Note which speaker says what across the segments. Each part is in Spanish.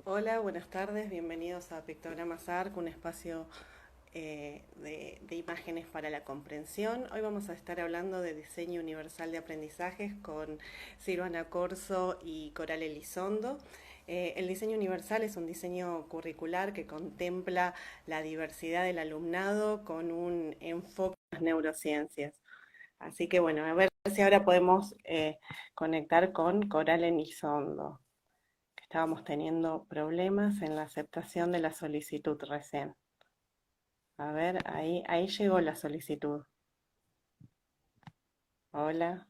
Speaker 1: Hola, buenas tardes, bienvenidos a Pictogramas ARC, un espacio de imágenes para la comprensión. Hoy vamos a estar hablando de diseño universal de aprendizajes con Silvana Corso y Coral Elizondo. El diseño universal es un diseño curricular que contempla la diversidad del alumnado con un enfoque en las neurociencias. Así que bueno, a ver si ahora podemos conectar con Coral Elizondo. Estábamos teniendo problemas en la aceptación de la solicitud recién. A ver, ahí llegó la solicitud. Hola.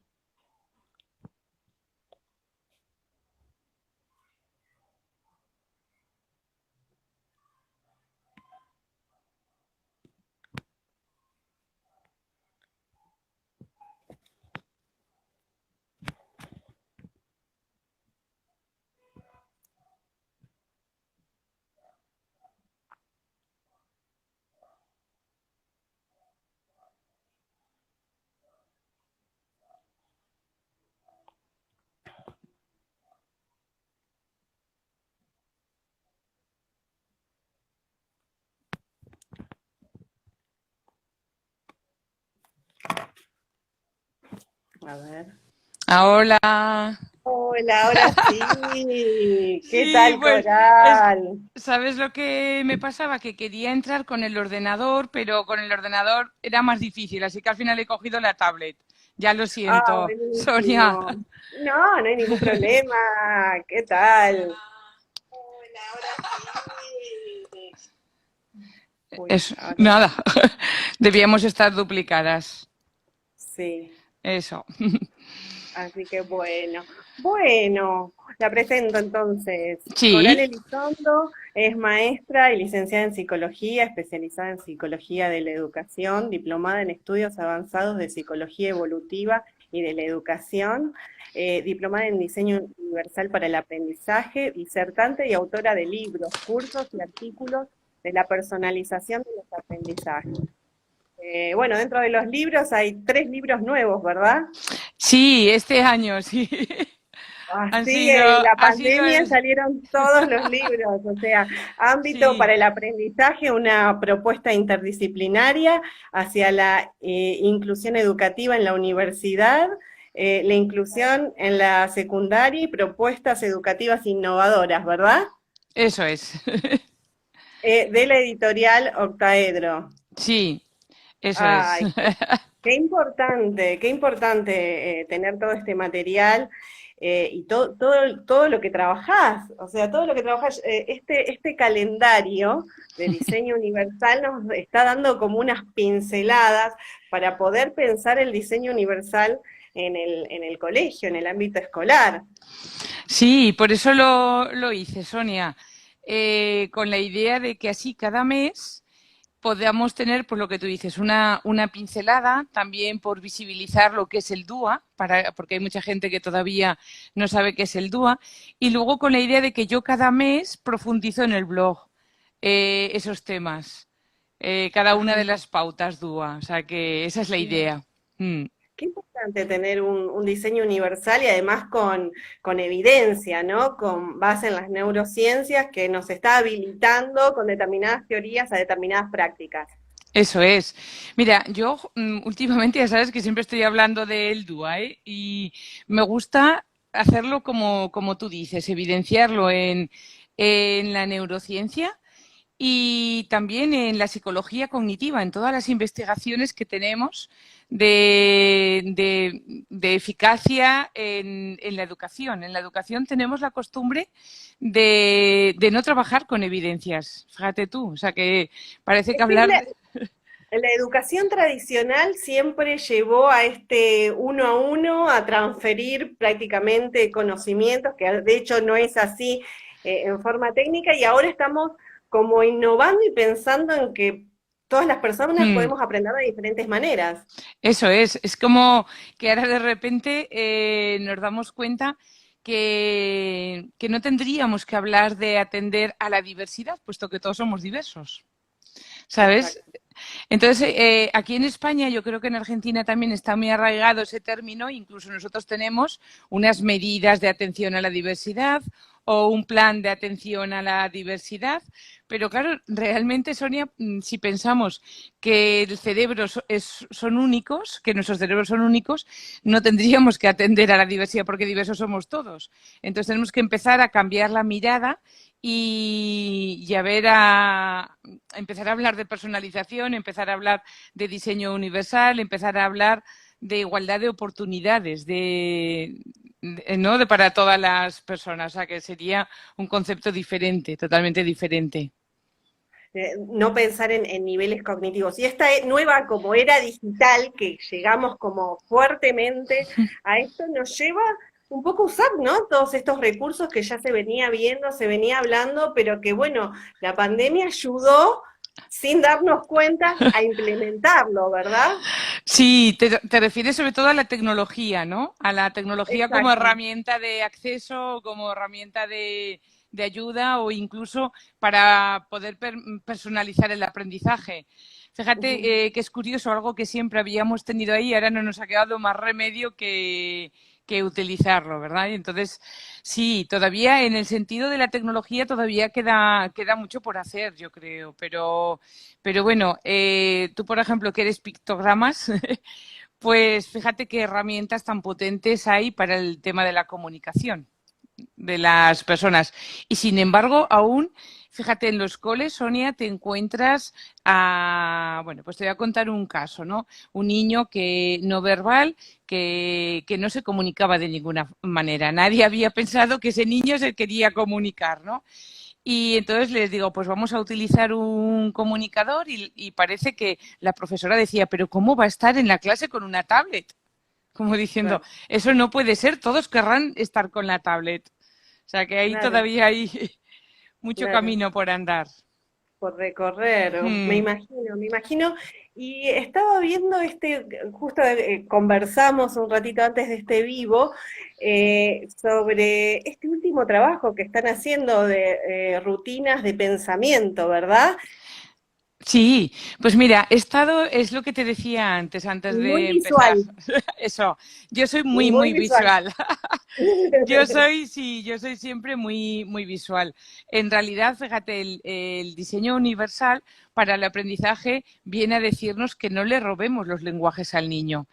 Speaker 1: A ver.
Speaker 2: Hola.
Speaker 1: Hola, ahora sí. ¿Qué
Speaker 2: Sí,
Speaker 1: tal,
Speaker 2: pues es,
Speaker 1: Coral?
Speaker 2: ¿sabes lo que me pasaba? Que quería entrar con el ordenador, pero con el ordenador era más difícil, así que al final he cogido la tablet. Ya lo
Speaker 1: Ah,
Speaker 2: siento, Sonia.
Speaker 1: buenísimo. No, no hay ningún problema. ¿Qué tal? Hola, ahora sí. Uy,
Speaker 2: Es
Speaker 1: ahora
Speaker 2: nada. Debíamos estar duplicadas.
Speaker 1: sí.
Speaker 2: Eso.
Speaker 1: Así que bueno, la presento entonces. Coral
Speaker 2: Sí,
Speaker 1: Elizondo es maestra y licenciada en psicología, especializada en psicología de la educación, diplomada en estudios avanzados de psicología evolutiva y de la educación, diplomada en diseño universal para el aprendizaje, disertante y autora de libros, cursos y artículos de la personalización de los aprendizajes. Bueno, dentro de los libros hay 3 libros nuevos, ¿verdad?
Speaker 2: sí, este año, sí. Han
Speaker 1: Así
Speaker 2: sido,
Speaker 1: en la
Speaker 2: ha sido
Speaker 1: pandemia
Speaker 2: el...
Speaker 1: salieron todos los libros, o sea, ámbito
Speaker 2: Sí,
Speaker 1: para el aprendizaje, una propuesta interdisciplinaria hacia la inclusión educativa en la universidad, la inclusión en la secundaria y propuestas educativas innovadoras, ¿verdad?
Speaker 2: eso es.
Speaker 1: De la editorial Octaedro.
Speaker 2: Sí, eso es.
Speaker 1: Ay, qué importante tener todo este material y todo lo que trabajás, o sea, todo lo que trabajás, este calendario de diseño universal nos está dando como unas pinceladas para poder pensar el diseño universal en el colegio, en el ámbito escolar.
Speaker 2: Sí, por eso lo hice, Sonia, con la idea de que así cada mes podamos tener, pues lo que tú dices, una pincelada, también por visibilizar lo que es el DUA, porque hay mucha gente que todavía no sabe qué es el DUA, y luego con la idea de que yo cada mes profundizo en el blog esos temas, cada una de
Speaker 1: Ay,
Speaker 2: las pautas DUA, o sea que esa es la idea. Mm.
Speaker 1: qué importante tener un diseño universal y además con evidencia, ¿no? Con base en las neurociencias que nos está habilitando con determinadas teorías a determinadas prácticas.
Speaker 2: Eso es. Mira, yo últimamente ya sabes que siempre estoy hablando del DUA, ¿eh? Y me gusta hacerlo como tú dices, evidenciarlo en la neurociencia y también en la psicología cognitiva, en todas las investigaciones que tenemos de eficacia en la educación. En la educación tenemos la costumbre de no trabajar con evidencias, fíjate tú. O sea que parece que
Speaker 1: Es que
Speaker 2: hablar de...
Speaker 1: la educación tradicional siempre llevó a este uno a uno, a transferir prácticamente conocimientos, que de hecho no es así en forma técnica, y ahora estamos como innovando y pensando en que todas las personas
Speaker 2: Hmm.
Speaker 1: podemos aprender de diferentes maneras.
Speaker 2: Eso es como que ahora de repente nos damos cuenta que no tendríamos que hablar de atender a la diversidad, puesto que todos somos diversos, ¿sabes?
Speaker 1: Exacto.
Speaker 2: Entonces, aquí en España, yo creo que en Argentina también está muy arraigado ese término, incluso nosotros tenemos unas medidas de atención a la diversidad o un plan de atención a la diversidad. Pero claro, realmente, Sonia, si pensamos que el cerebro son únicos, que nuestros cerebros son únicos, no tendríamos que atender a la diversidad porque diversos somos todos. Entonces tenemos que empezar a cambiar la mirada y empezar a hablar de personalización, empezar a hablar de diseño universal, empezar a hablar de igualdad de oportunidades, ¿no? Para todas las personas, o sea, que sería un concepto diferente, totalmente diferente.
Speaker 1: No pensar en niveles cognitivos. Y esta nueva como era digital, que llegamos como fuertemente a esto, nos lleva un poco a usar, ¿no? Todos estos recursos que ya se venía viendo, se venía hablando, pero que bueno, la pandemia ayudó sin darnos cuenta a implementarlo, ¿verdad?
Speaker 2: Sí, te refieres sobre todo a la tecnología, ¿no? A la tecnología como
Speaker 1: Exacto.
Speaker 2: herramienta de acceso, como herramienta de ayuda o incluso para poder personalizar el aprendizaje.
Speaker 1: Ujú.
Speaker 2: Fíjate que es curioso, algo que siempre habíamos tenido ahí, ahora no nos ha quedado más remedio que utilizarlo, ¿verdad? Y entonces, sí, todavía en el sentido de la tecnología todavía queda mucho por hacer, yo creo, pero bueno, tú, por ejemplo, que eres pictogramas, pues fíjate qué herramientas tan potentes hay para el tema de la comunicación de las personas. Y sin embargo, aún, fíjate, en los coles, Sonia, te encuentras bueno, pues te voy a contar un caso, ¿no? Un niño que no verbal, que no se comunicaba de ninguna manera. Nadie había pensado que ese niño se quería comunicar, ¿no? Y entonces les digo, pues vamos a utilizar un comunicador y parece que la profesora decía, pero ¿cómo va a estar en la clase con una tablet? Como diciendo,
Speaker 1: Claro,
Speaker 2: eso no puede ser, todos querrán estar con la tablet. O sea que ahí
Speaker 1: claro,
Speaker 2: todavía hay mucho
Speaker 1: claro.
Speaker 2: camino por andar.
Speaker 1: Por recorrer, me
Speaker 2: Mm.
Speaker 1: imagino, me imagino. Y estaba viendo justo conversamos un ratito antes de este vivo, sobre este último trabajo que están haciendo de rutinas de pensamiento, ¿verdad?
Speaker 2: Sí, pues mira, he estado, es lo que te decía antes, antes
Speaker 1: Y muy
Speaker 2: de empezar.
Speaker 1: visual,
Speaker 2: Eso, yo soy
Speaker 1: y
Speaker 2: muy,
Speaker 1: muy
Speaker 2: muy
Speaker 1: visual.
Speaker 2: visual. Sí, yo soy siempre muy, muy visual. En realidad, fíjate, el diseño universal para el aprendizaje viene a decirnos que no le robemos los lenguajes al niño.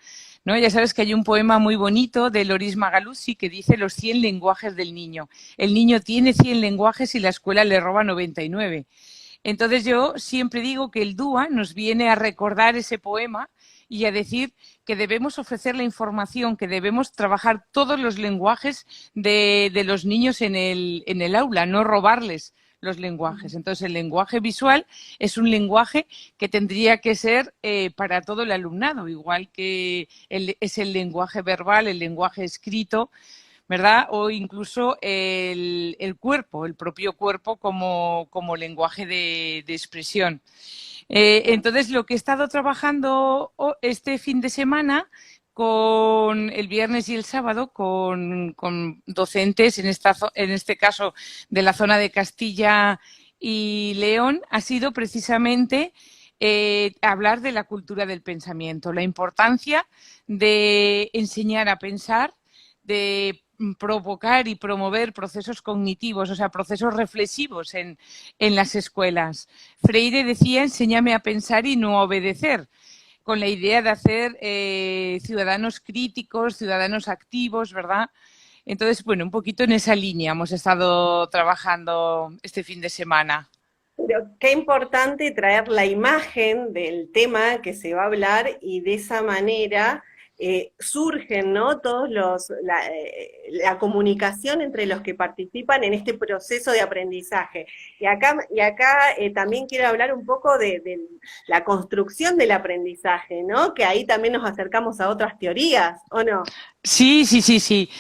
Speaker 2: ¿No? Ya sabes que hay un poema muy bonito de Loris Magaluzzi que dice los 100 lenguajes del niño. El niño tiene 100 lenguajes y la escuela le roba 99. Entonces yo siempre digo que el DUA nos viene a recordar ese poema y a decir que debemos ofrecer la información, que debemos trabajar todos los lenguajes de los niños en el aula, no robarles los lenguajes. Entonces, el lenguaje visual es un lenguaje que tendría que ser para todo el alumnado, igual que es el lenguaje verbal, el lenguaje escrito, ¿verdad? O incluso el cuerpo, el propio cuerpo como lenguaje de expresión.
Speaker 1: Claro.
Speaker 2: Entonces, lo que he estado trabajando este fin de semana con el viernes y el sábado con docentes, en este caso de la zona de Castilla y León, ha sido precisamente hablar de la cultura del pensamiento, la importancia de enseñar a pensar, de provocar y promover procesos cognitivos, o sea, procesos reflexivos en las escuelas. Freire decía, enséñame a pensar y no a obedecer, con la idea de hacer ciudadanos críticos, ciudadanos activos, ¿verdad? Entonces, bueno, un poquito en esa línea hemos estado trabajando este fin de semana.
Speaker 1: Pero qué importante traer la imagen del tema que se va a hablar y de esa manera surgen, ¿no? La comunicación entre los que participan en este proceso de aprendizaje. Y acá también quiero hablar un poco de la construcción del aprendizaje, ¿no? Que ahí también nos acercamos a otras teorías, ¿o no?
Speaker 2: Sí, sí, sí, sí.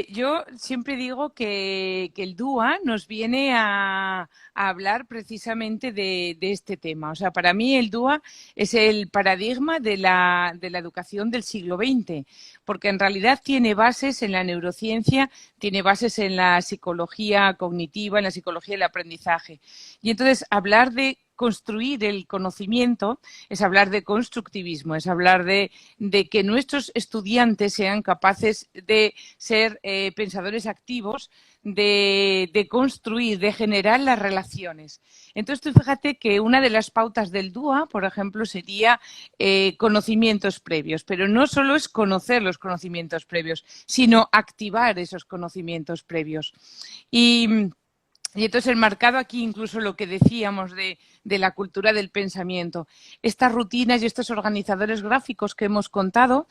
Speaker 2: Yo siempre digo que el DUA nos viene a hablar precisamente de este tema. O sea, para mí el DUA es el paradigma de la educación del siglo XX, porque en realidad tiene bases en la neurociencia, tiene bases en la psicología cognitiva, en la psicología del aprendizaje. Y entonces hablar de construir el conocimiento, es hablar de constructivismo, es hablar de que nuestros estudiantes sean capaces de ser pensadores activos, de construir, de generar las relaciones. Entonces, tú fíjate que una de las pautas del DUA, por ejemplo, sería conocimientos previos, pero no solo es conocer los conocimientos previos, sino activar esos conocimientos previos. Y entonces, enmarcado aquí incluso lo que decíamos de la cultura del pensamiento, estas rutinas y estos organizadores gráficos que hemos contado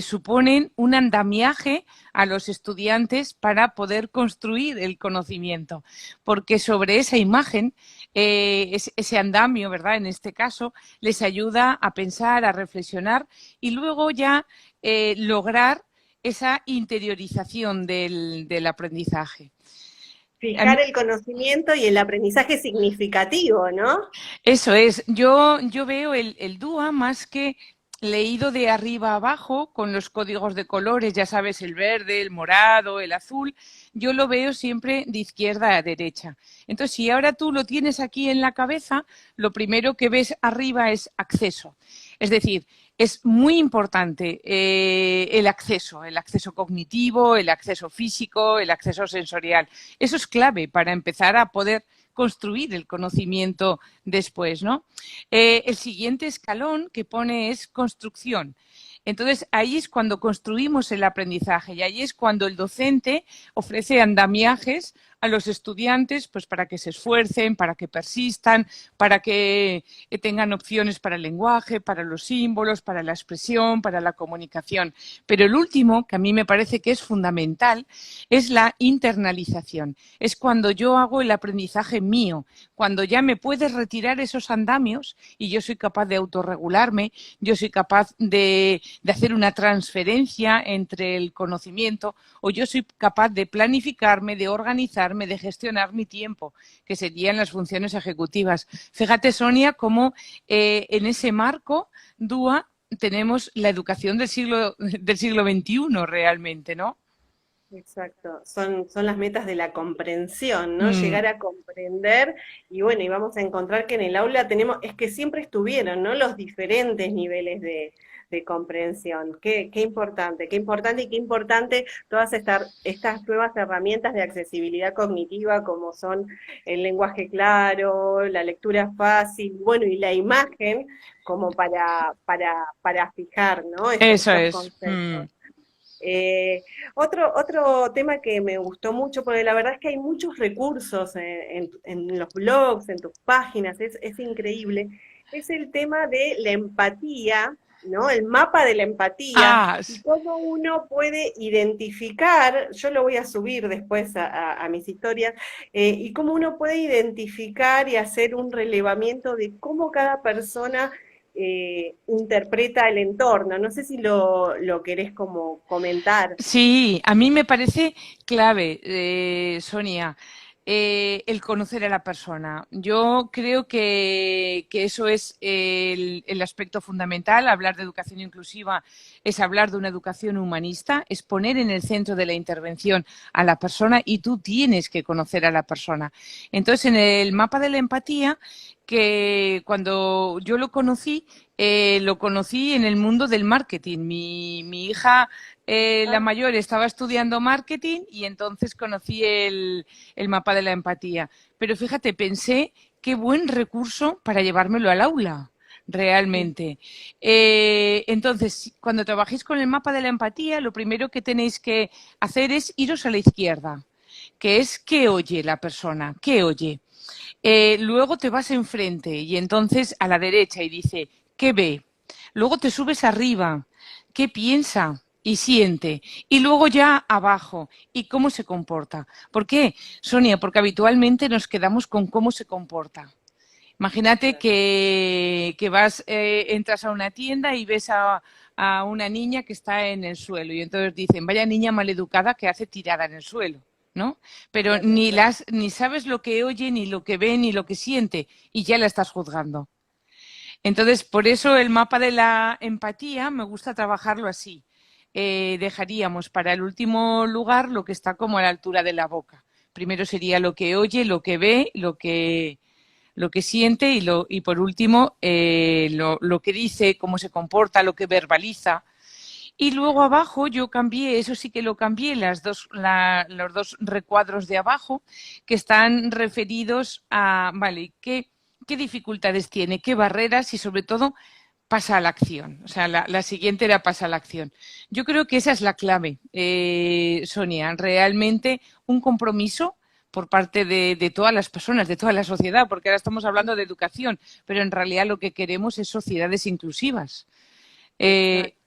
Speaker 2: suponen un andamiaje a los estudiantes para poder construir el conocimiento, porque sobre esa imagen, ese andamio, ¿verdad? En este caso, les ayuda a pensar, a reflexionar y luego ya lograr esa interiorización del aprendizaje.
Speaker 1: Fijar el conocimiento y el aprendizaje significativo, ¿no?
Speaker 2: Eso es, yo veo el DUA más que leído de arriba a abajo, con los códigos de colores, ya sabes, el verde, el morado, el azul, yo lo veo siempre de izquierda a derecha. Entonces, si ahora tú lo tienes aquí en la cabeza, lo primero que ves arriba es acceso. Es decir, es muy importante el acceso cognitivo, el acceso físico, el acceso sensorial. Eso es clave para empezar a poder construir el conocimiento después, ¿no? El siguiente escalón que pone es construcción. Entonces, ahí es cuando construimos el aprendizaje y ahí es cuando el docente ofrece andamiajes a los estudiantes pues para que se esfuercen, para que persistan, para que tengan opciones para el lenguaje, para los símbolos, para la expresión, para la comunicación. Pero el último, que a mí me parece que es fundamental, es la internalización. Es cuando yo hago el aprendizaje mío, cuando ya me puedes retirar esos andamios y yo soy capaz de autorregularme, yo soy capaz de hacer una transferencia entre el conocimiento o yo soy capaz de planificarme, de organizarme, de gestionar mi tiempo, que serían las funciones ejecutivas. Fíjate, Sonia, cómo en ese marco DUA tenemos la educación del siglo XXI realmente, ¿no?
Speaker 1: Exacto, son las metas de la comprensión, ¿no? Llegar a comprender y bueno, y vamos a encontrar que en el aula tenemos, es que siempre estuvieron, ¿no? Los diferentes niveles de comprensión. Qué importante y qué importante todas estas nuevas herramientas de accesibilidad cognitiva como son el lenguaje claro, la lectura fácil, bueno, y la imagen como para fijar, ¿no?
Speaker 2: Eso
Speaker 1: Estos
Speaker 2: es.
Speaker 1: conceptos. Otro tema que me gustó mucho, porque la verdad es que hay muchos recursos en los blogs, en tus páginas, es increíble, es el tema de la empatía, ¿no? El mapa de la empatía
Speaker 2: Ah,
Speaker 1: y cómo uno puede identificar, yo lo voy a subir después a mis historias, y cómo uno puede identificar y hacer un relevamiento de cómo cada persona interpreta el entorno. No sé si lo querés como comentar.
Speaker 2: sí, a mí me parece clave, Sonia, el conocer a la persona. Yo creo que eso es el aspecto fundamental. Hablar de educación inclusiva es hablar de una educación humanista, es poner en el centro de la intervención a la persona y tú tienes que conocer a la persona. Entonces, en el mapa de la empatía, que cuando yo lo conocí en el mundo del marketing. Mi hija la mayor estaba estudiando marketing y entonces conocí el mapa de la empatía. Pero fíjate, pensé qué buen recurso para llevármelo al aula, realmente. Entonces, cuando trabajéis con el mapa de la empatía, lo primero que tenéis que hacer es iros a la izquierda, que es qué oye la persona, qué oye. Luego te vas enfrente y entonces a la derecha y dice, ¿qué ve? Luego te subes arriba, ¿qué piensa y siente? Y luego ya abajo, ¿y cómo se comporta? ¿Por qué, Sonia? Porque habitualmente nos quedamos con cómo se comporta. Imagínate que vas, entras a una tienda y ves a una niña que está en el suelo y entonces dicen, vaya niña maleducada que hace tirada en el suelo, ¿no? Pero ni sabes lo que oye, ni lo que ve, ni lo que siente y ya la estás juzgando. Entonces, por eso el mapa de la empatía me gusta trabajarlo así. Dejaríamos para el último lugar lo que está como a la altura de la boca. Primero sería lo que oye, lo que ve, lo que siente y por último, lo que dice, cómo se comporta, lo que verbaliza. Y luego abajo yo cambié, eso sí que lo cambié, los dos recuadros de abajo que están referidos a, vale, qué dificultades tiene, qué barreras y sobre todo pasa a la acción. O sea, la siguiente era pasa a la acción. Yo creo que esa es la clave, Sonia, realmente un compromiso por parte de todas las personas, de toda la sociedad, porque ahora estamos hablando de educación, pero en realidad lo que queremos es sociedades inclusivas. Eh,
Speaker 1: Exacto.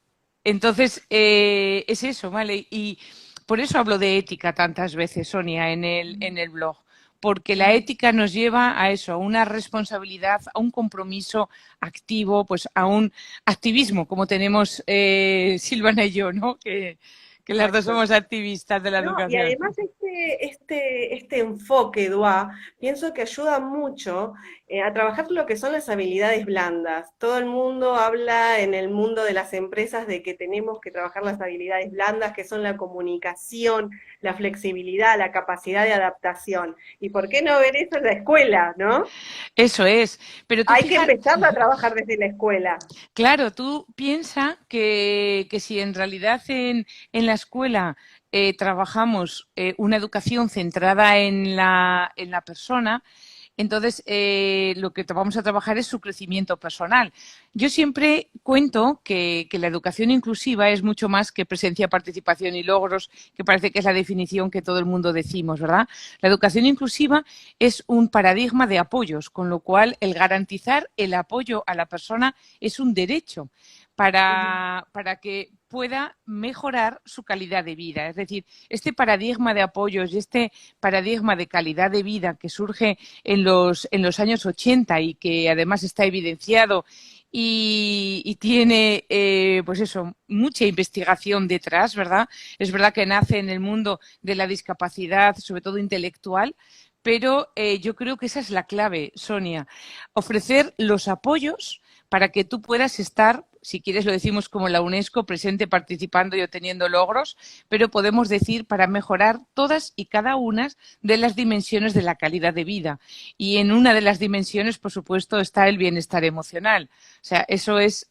Speaker 2: entonces, es eso, ¿vale? Y por eso hablo de ética tantas veces, Sonia, en el blog, porque la
Speaker 1: Ujú.
Speaker 2: ética nos lleva a eso, a una responsabilidad, a un compromiso activo, pues a un activismo, como tenemos Silvana y yo, ¿no? Que las dos
Speaker 1: Exacto.
Speaker 2: somos activistas de la
Speaker 1: No, y
Speaker 2: educación.
Speaker 1: además este enfoque DUA pienso que ayuda mucho a trabajar lo que son las habilidades blandas. Todo el mundo habla en el mundo de las empresas de que tenemos que trabajar las habilidades blandas, que son la comunicación, la flexibilidad, la capacidad de adaptación. ¿Y por qué no ver eso en la escuela, no?
Speaker 2: Eso es. Pero tú
Speaker 1: Hay que
Speaker 2: fijas,
Speaker 1: empezarlo a trabajar desde la escuela.
Speaker 2: claro, tú piensas que si en realidad en la escuela trabajamos una educación centrada en la persona, entonces lo que vamos a trabajar es su crecimiento personal. Yo siempre cuento que la educación inclusiva es mucho más que presencia, participación y logros, que parece que es la definición que todo el mundo decimos, ¿verdad? La educación inclusiva es un paradigma de apoyos, con lo cual el garantizar el apoyo a la persona es un derecho
Speaker 1: Ujú.
Speaker 2: para que pueda mejorar su calidad de vida. Es decir, este paradigma de apoyos y este paradigma de calidad de vida que surge en los años 80 y que además está evidenciado y tiene, pues eso, mucha investigación detrás, ¿verdad? Es verdad que nace en el mundo de la discapacidad, sobre todo intelectual, pero yo creo que esa es la clave, Sonia. Ofrecer los apoyos para que tú puedas estar, si quieres lo decimos como la UNESCO, presente, participando y obteniendo logros, pero podemos decir para mejorar todas y cada una de las dimensiones de la calidad de vida. Y en una de las dimensiones, por supuesto, está el bienestar emocional. O sea, eso es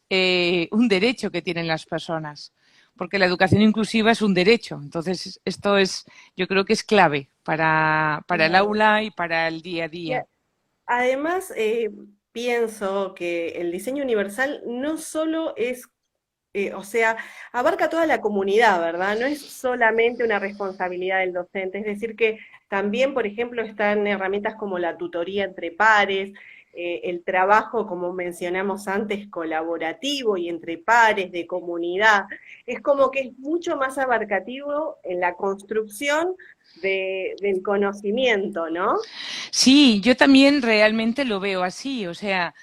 Speaker 2: un derecho que tienen las personas, porque la educación inclusiva es un derecho. Entonces, esto es, yo creo que es clave para el
Speaker 1: Claro.
Speaker 2: aula y para el día a
Speaker 1: Y
Speaker 2: día.
Speaker 1: además, pienso que el diseño universal no solo es, o sea, abarca toda la comunidad, ¿verdad? No es solamente una responsabilidad del docente, es decir, que también, por ejemplo, están herramientas como la tutoría entre pares, el trabajo, como mencionamos antes, colaborativo y entre pares, de comunidad. Es como que es mucho más abarcativo en la construcción del conocimiento, ¿no?
Speaker 2: Sí, yo también realmente lo veo así. O sea,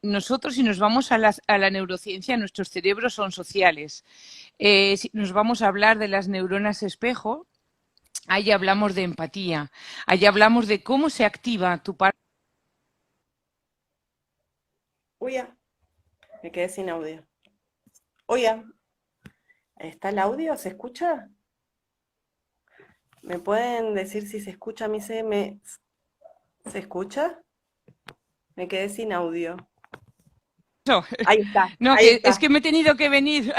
Speaker 2: nosotros si nos vamos a la neurociencia, nuestros cerebros son sociales. Si nos vamos a hablar de las neuronas espejo, ahí hablamos de empatía, ahí hablamos de cómo se activa tu parte.
Speaker 1: Uy, ya, me quedé sin audio. Oiga, ¿está el audio? ¿Se escucha? ¿Me pueden decir si se escucha? A mí ¿se escucha? Me quedé sin audio. Ahí está,
Speaker 2: No,
Speaker 1: ahí
Speaker 2: que es
Speaker 1: está.
Speaker 2: que me he tenido que venir,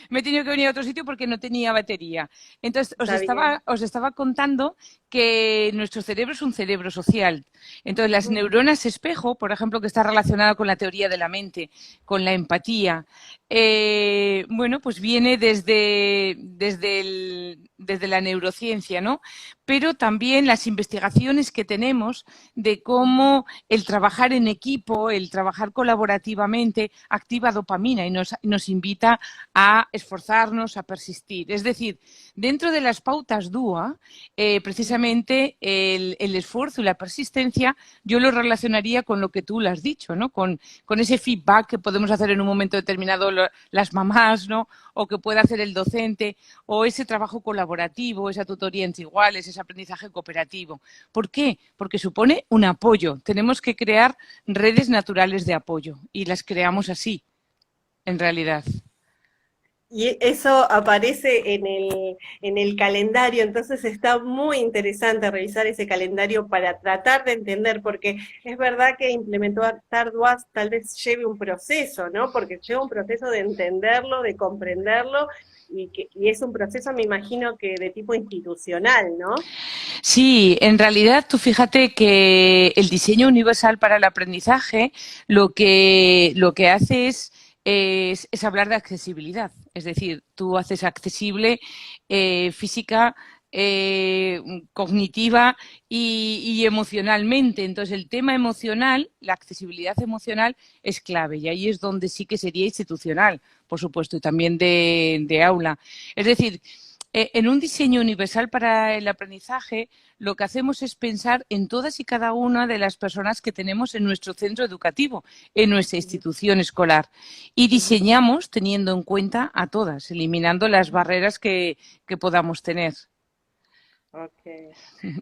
Speaker 2: me he tenido que venir a otro sitio porque no tenía batería. Entonces,
Speaker 1: Está bien.
Speaker 2: os estaba contando que nuestro cerebro es un cerebro social. Entonces, las
Speaker 1: Ujú.
Speaker 2: neuronas espejo, por ejemplo, que está relacionada con la teoría de la mente, con la empatía, bueno, pues viene desde la neurociencia, ¿no? Pero también las investigaciones que tenemos de cómo el trabajar en equipo, el trabajar colaborativamente, activa dopamina y nos invita a esforzarnos, a persistir. Es decir, dentro de las pautas DUA, precisamente el esfuerzo y la persistencia, yo lo relacionaría con lo que tú le has dicho, ¿no? Con ese feedback que podemos hacer en un momento determinado las mamás, ¿no? O que puede hacer el docente, o ese trabajo colaborativo, esa tutoría entre iguales, ese aprendizaje cooperativo. ¿Por qué? Porque supone un apoyo. Tenemos que crear redes naturales de apoyo y las creamos así, en realidad.
Speaker 1: Y eso aparece en el calendario, entonces está muy interesante revisar ese calendario para tratar de entender, porque es verdad que implementar DUAS tal vez lleve un proceso, ¿no? Porque lleva un proceso de entenderlo, de comprenderlo, y es un proceso, me imagino, que de tipo institucional, ¿no?
Speaker 2: Sí, en realidad tú fíjate que el diseño universal para el aprendizaje lo que hace es hablar de accesibilidad. Es decir, tú haces accesible física, eh, cognitiva y emocionalmente. Entonces, el tema emocional, la accesibilidad emocional es clave y ahí es donde sí que sería institucional, por supuesto, y también de aula. Es decir, en un diseño universal para el aprendizaje, lo que hacemos es pensar en todas y cada una de las personas que tenemos en nuestro centro educativo, en nuestra institución escolar, y diseñamos teniendo en cuenta a todas, eliminando las barreras que podamos tener.
Speaker 1: Ok,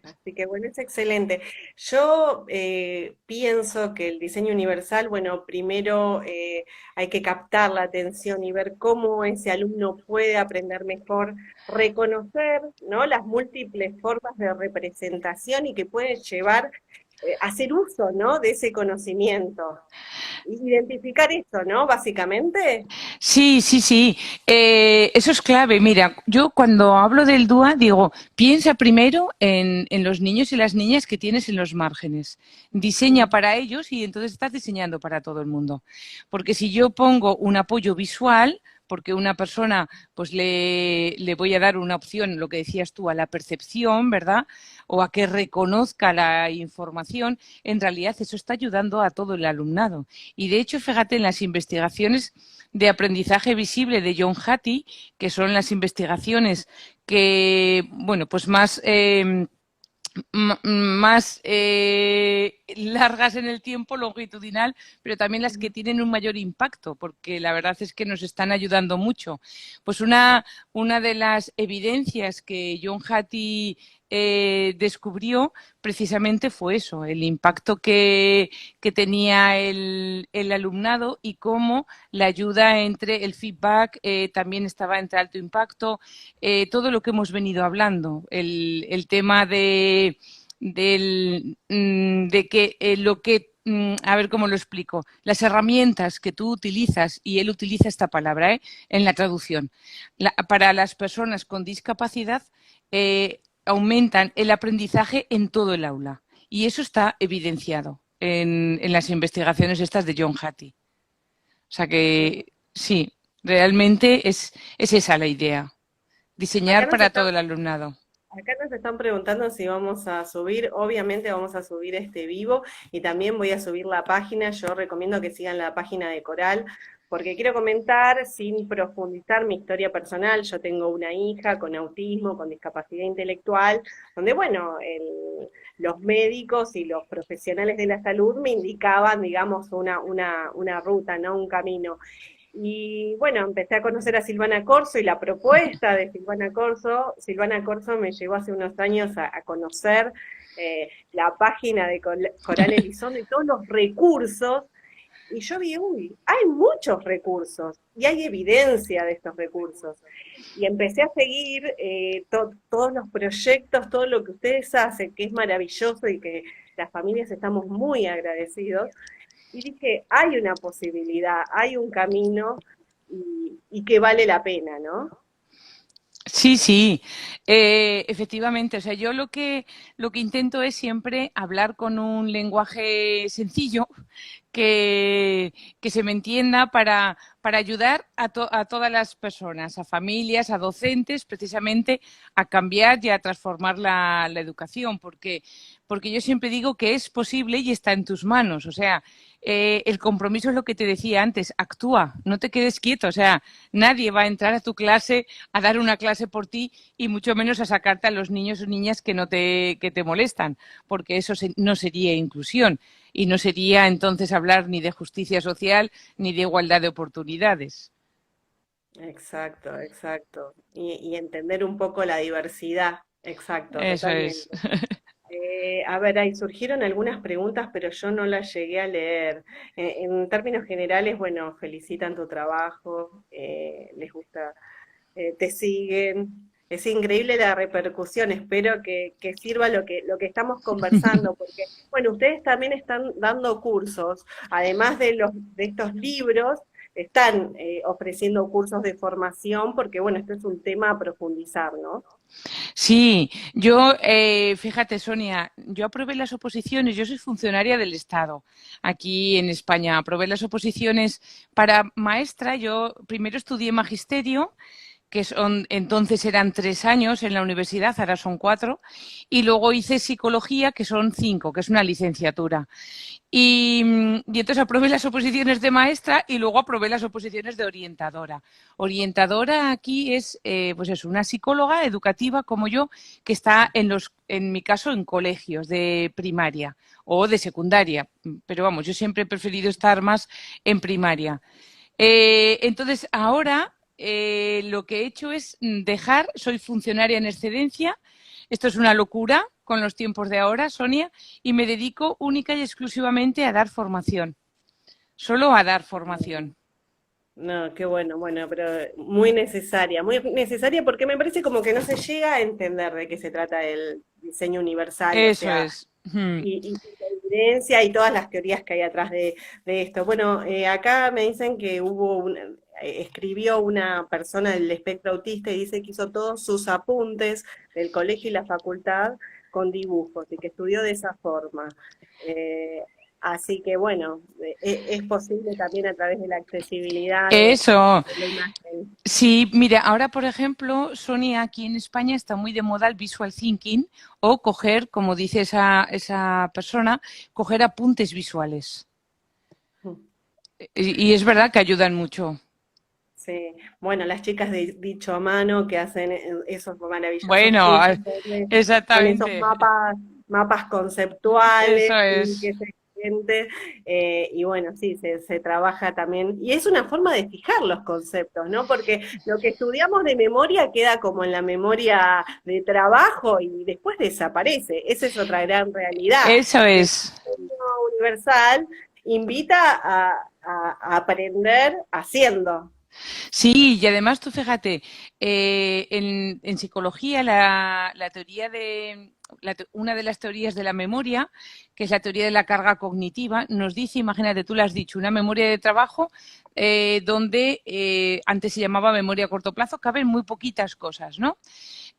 Speaker 1: así que bueno, es excelente. Yo pienso que el diseño universal, bueno, primero hay que captar la atención y ver cómo ese alumno puede aprender mejor, reconocer, ¿no? Las múltiples formas de representación y que puede llevar a hacer uso, ¿no? De ese conocimiento. Identificar eso, ¿no? Básicamente.
Speaker 2: Sí, sí, sí. Eso es clave. Mira, yo cuando hablo del DUA digo, piensa primero en los niños y las niñas que tienes en los márgenes. Diseña
Speaker 1: Mm.
Speaker 2: para ellos y entonces estás diseñando para todo el mundo. Porque si yo pongo un apoyo visual, porque una persona, pues le voy a dar una opción, lo que decías tú, a la percepción, ¿verdad? O a que reconozca la información, en realidad eso está ayudando a todo el alumnado. Y de hecho, fíjate, en las investigaciones de aprendizaje visible de John Hattie, que son las investigaciones que, bueno, pues más largas en el tiempo, longitudinal, pero también las que tienen un mayor impacto, porque la verdad es que nos están ayudando mucho. Pues una de las evidencias que John Hattie descubrió precisamente fue eso, el impacto que tenía el alumnado y cómo la ayuda entre el feedback también estaba entre alto impacto, todo lo que hemos venido hablando, el tema de que lo que a ver cómo lo explico. Las herramientas que tú utilizas, y él utiliza esta palabra en la traducción, para las personas con discapacidad aumentan el aprendizaje en todo el aula. Y eso está evidenciado en las investigaciones estas de John Hattie. O sea que sí, realmente es esa la idea.
Speaker 1: Acá
Speaker 2: Diseñar
Speaker 1: nos
Speaker 2: para
Speaker 1: está
Speaker 2: todo el alumnado.
Speaker 1: Acá nos están preguntando si vamos a subir, obviamente vamos a subir este vivo y también voy a subir la página. Yo recomiendo que sigan la página de Coral porque quiero comentar sin profundizar mi historia personal. Yo tengo una hija con autismo, con discapacidad intelectual, donde bueno, los médicos y los profesionales de la salud me indicaban, digamos, una ruta, ¿no? Un camino. Y bueno, empecé a conocer a Silvana Corso y la propuesta de Silvana Corso me llevó hace unos años a conocer la página de Coral Elizondo y todos los recursos. Y yo vi, uy, hay muchos recursos y hay evidencia de estos recursos. Y empecé a seguir todos los proyectos, todo lo que ustedes hacen, que es maravilloso y que las familias estamos muy agradecidos. Y dije, hay una posibilidad, hay un camino y que vale la pena, ¿no?
Speaker 2: Sí, sí, efectivamente. O sea, yo lo que intento es siempre hablar con un lenguaje sencillo que, que se me entienda para ayudar a todas las personas, a familias, a docentes, precisamente a cambiar y a transformar la educación, porque yo siempre digo que es posible y está en tus manos. O sea, el compromiso es lo que te decía antes, actúa, no te quedes quieto. O sea, nadie va a entrar a tu clase a dar una clase por ti y mucho menos a sacarte a los niños o niñas que te molestan, porque eso no sería inclusión y no sería entonces hablar ni de justicia social ni de igualdad de oportunidades.
Speaker 1: Exacto, exacto. Y entender un poco la diversidad, exacto,
Speaker 2: Eso es.
Speaker 1: totalmente. A ver, ahí surgieron algunas preguntas, pero yo no las llegué a leer. En términos generales, bueno, felicitan tu trabajo, les gusta, te siguen. Es increíble la repercusión. Espero que sirva lo que estamos conversando, porque, bueno, ustedes también están dando cursos, además de estos libros, están ofreciendo cursos de formación, porque, bueno, esto es un tema a profundizar, ¿no?
Speaker 2: Sí, yo, fíjate, Sonia, yo aprobé las oposiciones, yo soy funcionaria del Estado aquí en España, aprobé las oposiciones para maestra, yo primero estudié magisterio, que son, entonces eran 3 años en la universidad, ahora son 4, y luego hice psicología, que son 5, que es una licenciatura. Y entonces aprobé las oposiciones de maestra y luego aprobé las oposiciones de orientadora. Orientadora aquí es, pues es una psicóloga educativa como yo que está en mi caso, en colegios de primaria o de secundaria. Pero vamos, yo siempre he preferido estar más en primaria. Entonces ahora lo que he hecho es dejar, soy funcionaria en excedencia. Esto es una locura con los tiempos de ahora, Sonia, y me dedico única y exclusivamente a dar formación, solo a dar formación.
Speaker 1: No, qué bueno, bueno, pero muy necesaria porque me parece como que no se llega a entender de qué se trata el diseño universal, o
Speaker 2: Eso
Speaker 1: sea,
Speaker 2: es. Mm.
Speaker 1: y su evidencia y todas las teorías que hay atrás de esto. Bueno, acá me dicen que escribió una persona del espectro autista y dice que hizo todos sus apuntes del colegio y la facultad con dibujos y que estudió de esa forma. Eh, Así que bueno, es posible también a través de la accesibilidad
Speaker 2: Eso.
Speaker 1: de la imagen.
Speaker 2: Sí, mira, ahora por ejemplo, Sonia, aquí en España está muy de moda el visual thinking o coger, como dice esa persona, coger apuntes visuales. Y es verdad que ayudan mucho.
Speaker 1: Sí, bueno, las chicas de dicho a mano que hacen esos maravillosos
Speaker 2: Bueno,
Speaker 1: cursos con esos
Speaker 2: exactamente.
Speaker 1: mapas
Speaker 2: Eso
Speaker 1: conceptuales y
Speaker 2: es.
Speaker 1: que se siente, y bueno, sí, se trabaja también, y es una forma de fijar los conceptos, ¿no? Porque lo que estudiamos de memoria queda como en la memoria de trabajo y después desaparece. Esa es otra gran realidad.
Speaker 2: Eso
Speaker 1: El
Speaker 2: es.
Speaker 1: diseño universal invita a aprender haciendo.
Speaker 2: Sí, y además tú fíjate, en psicología la teoría una de las teorías de la memoria, que es la teoría de la carga cognitiva, nos dice, imagínate, tú lo has dicho, una memoria de trabajo donde antes se llamaba memoria a corto plazo, caben muy poquitas cosas, ¿no?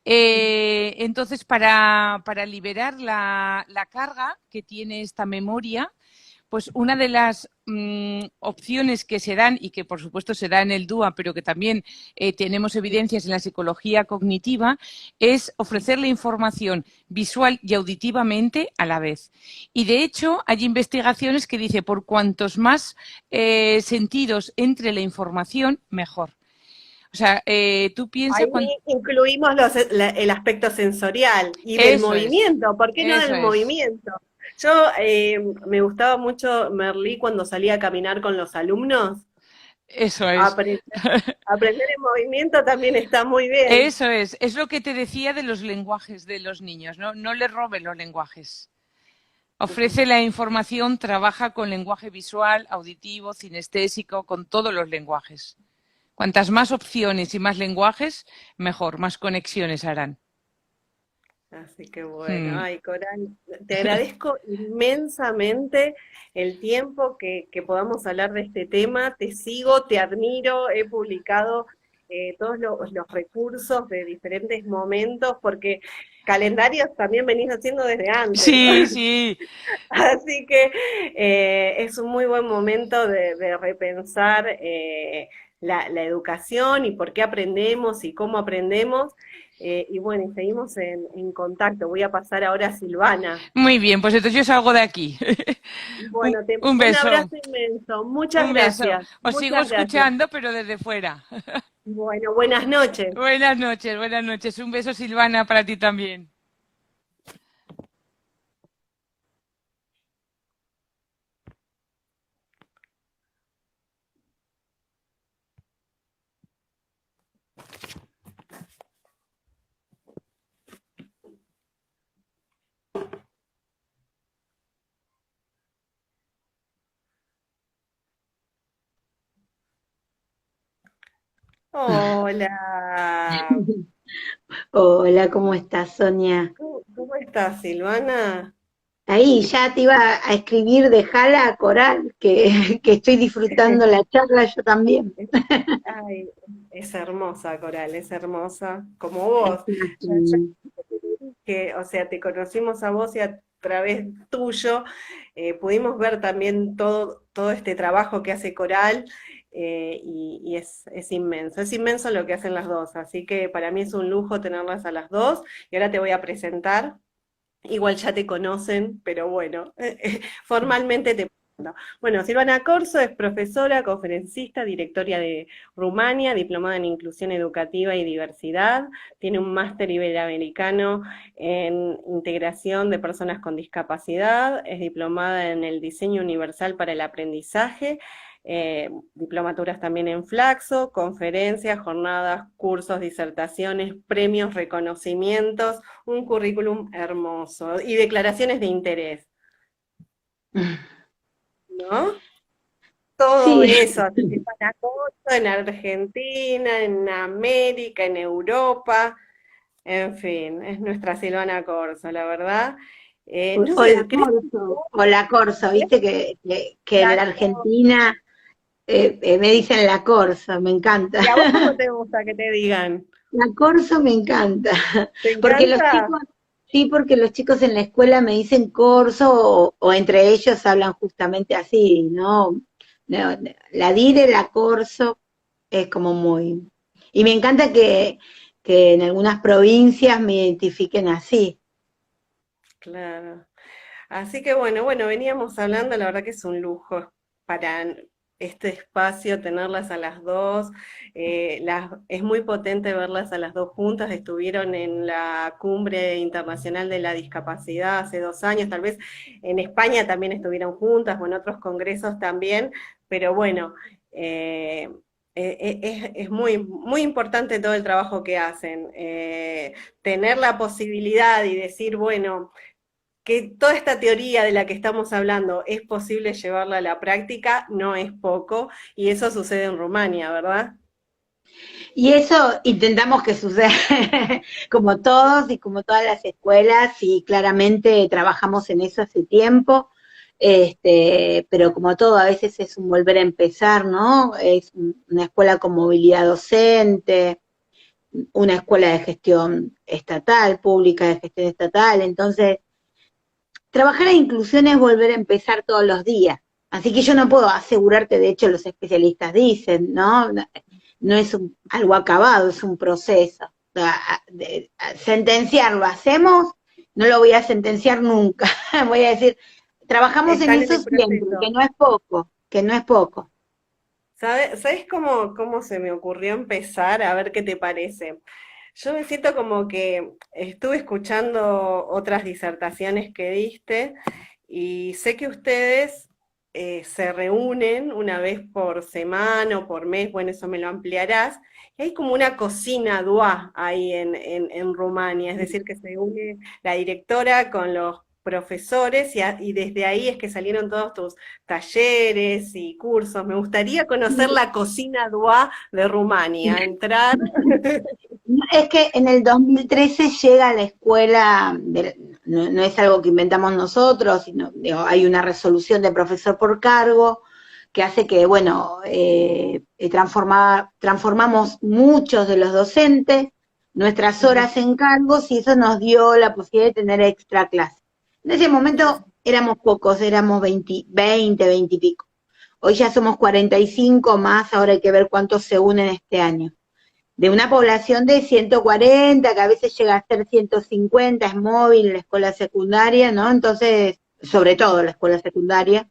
Speaker 2: Entonces, para liberar la carga que tiene esta memoria, pues una de las opciones que se dan y que por supuesto se da en el DUA, pero que también tenemos evidencias en la psicología cognitiva, es ofrecerle información visual y auditivamente a la vez. Y de hecho hay investigaciones que dicen por cuantos más sentidos entre la información, mejor. O sea, tú piensas
Speaker 1: Ahí
Speaker 2: cuando...
Speaker 1: incluimos el aspecto sensorial y del
Speaker 2: Eso es,
Speaker 1: movimiento, ¿por qué no
Speaker 2: eso
Speaker 1: del
Speaker 2: es,
Speaker 1: movimiento? Yo me gustaba mucho Merlí cuando salía a caminar con los alumnos.
Speaker 2: eso es.
Speaker 1: Aprender, aprender en movimiento también está muy bien.
Speaker 2: Eso es lo que te decía de los lenguajes de los niños, ¿no? No les robes los lenguajes. Ofrece la información, trabaja con lenguaje visual, auditivo, cinestésico, con todos los lenguajes. Cuantas más opciones y más lenguajes, mejor, más conexiones harán.
Speaker 1: Así que bueno,
Speaker 2: Hmm.
Speaker 1: ay, Coral, te agradezco inmensamente el tiempo que podamos hablar de este tema. Te sigo, te admiro, he publicado todos los recursos de diferentes momentos, porque calendarios también venís haciendo desde antes.
Speaker 2: Sí, sí,
Speaker 1: Así que es un muy buen momento de repensar la educación y por qué aprendemos y cómo aprendemos. Y bueno, y seguimos en contacto. Voy a pasar ahora a Silvana.
Speaker 2: muy bien, pues entonces yo salgo de aquí. Un,
Speaker 1: Bueno, te
Speaker 2: un
Speaker 1: un
Speaker 2: beso,
Speaker 1: abrazo inmenso. Muchas
Speaker 2: un beso.
Speaker 1: gracias.
Speaker 2: Os sigo
Speaker 1: Muchas gracias.
Speaker 2: escuchando, pero desde fuera.
Speaker 1: Bueno, buenas noches.
Speaker 2: Buenas noches, buenas noches. Un beso, Silvana, para ti también.
Speaker 1: Hola.
Speaker 3: Hola, ¿cómo estás, Sonia?
Speaker 1: ¿Cómo estás, Silvana?
Speaker 3: Ahí ya te iba a escribir de Jala Coral, que estoy disfrutando la charla yo también.
Speaker 1: Ay, es hermosa, Coral, es hermosa, como vos. Ya
Speaker 3: Sí.
Speaker 1: que, o sea, te conocimos a vos y a través tuyo pudimos ver también todo este trabajo que hace Coral y es inmenso lo que hacen las dos, así que para mí es un lujo tenerlas a las dos y ahora te voy a presentar. Igual ya te conocen, pero bueno, formalmente te presento. Bueno, Silvana Corso es profesora, conferencista, directora de Rumania, diplomada en Inclusión Educativa y Diversidad, tiene un máster iberoamericano en integración de personas con discapacidad, es diplomada en el diseño universal para el aprendizaje, diplomaturas también en Flaxo, conferencias, jornadas, cursos, disertaciones, premios, reconocimientos, un currículum hermoso y declaraciones de interés, ¿no? Todo
Speaker 3: Sí,
Speaker 1: eso, así que para todo en Argentina, en América, en Europa, en fin, es nuestra Silvana Corso, la verdad. No sé, ¿querés?
Speaker 3: O la Corso, viste que en
Speaker 1: La
Speaker 3: la
Speaker 1: Corso.
Speaker 3: Argentina me dicen la Corso, me encanta.
Speaker 1: ¿Y a vos cómo te gusta que te digan?
Speaker 3: La Corso me encanta,
Speaker 1: ¿Te
Speaker 3: porque los
Speaker 1: encanta?
Speaker 3: chicos, sí, porque los chicos en la escuela me dicen Corso o entre ellos hablan justamente así, ¿no? No, la Dire, la Corso, es como muy... Y me encanta que en algunas provincias me identifiquen así.
Speaker 1: Claro. Así que bueno, veníamos hablando, la verdad que es un lujo para este espacio tenerlas a las dos. Es muy potente verlas a las dos juntas. Estuvieron en la Cumbre Internacional de la Discapacidad hace 2 años, tal vez en España también estuvieron juntas o en otros congresos también, pero bueno, eh, es muy importante todo el trabajo que hacen. Tener la posibilidad y decir, bueno, que toda esta teoría de la que estamos hablando es posible llevarla a la práctica, no es poco, y eso sucede en Rumania, ¿verdad?
Speaker 3: Y eso intentamos que suceda como todos y como todas las escuelas, y claramente trabajamos en eso hace tiempo, pero como todo, a veces es un volver a empezar, ¿no? Es una escuela con movilidad docente, una escuela de gestión estatal, pública de gestión estatal, entonces trabajar en inclusión es volver a empezar todos los días. Así que yo no puedo asegurarte, de hecho los especialistas dicen, ¿no? No es algo acabado, es un proceso. O sea, sentenciar lo hacemos, no lo voy a sentenciar nunca. Voy a decir, trabajamos en
Speaker 1: Están en
Speaker 3: eso
Speaker 1: el
Speaker 3: siempre, que
Speaker 1: proceso.
Speaker 3: no es poco, que no es poco.
Speaker 1: ¿Sabes cómo se me ocurrió empezar? A ver qué te parece. Yo me siento como que estuve escuchando otras disertaciones que diste y sé que ustedes se reúnen una vez por semana o por mes, bueno, eso me lo ampliarás, y hay como una cocina duá ahí en Rumania, es decir, que se une la directora con los profesores y desde ahí es que salieron todos tus talleres y cursos. Me gustaría conocer la cocina duá de Rumania, entrar.
Speaker 3: Es que en el 2013 llega a la escuela, no es algo que inventamos nosotros, sino digo, hay una resolución de profesor por cargo que hace que, bueno, transformamos muchos de los docentes, nuestras horas en cargos, y eso nos dio la posibilidad de tener extra clases. En ese momento éramos pocos, éramos 20 y pico. Hoy ya somos 45 más, ahora hay que ver cuántos se unen este año de una población de 140, que a veces llega a ser 150, es móvil la escuela secundaria, ¿no? Entonces, sobre todo la escuela secundaria,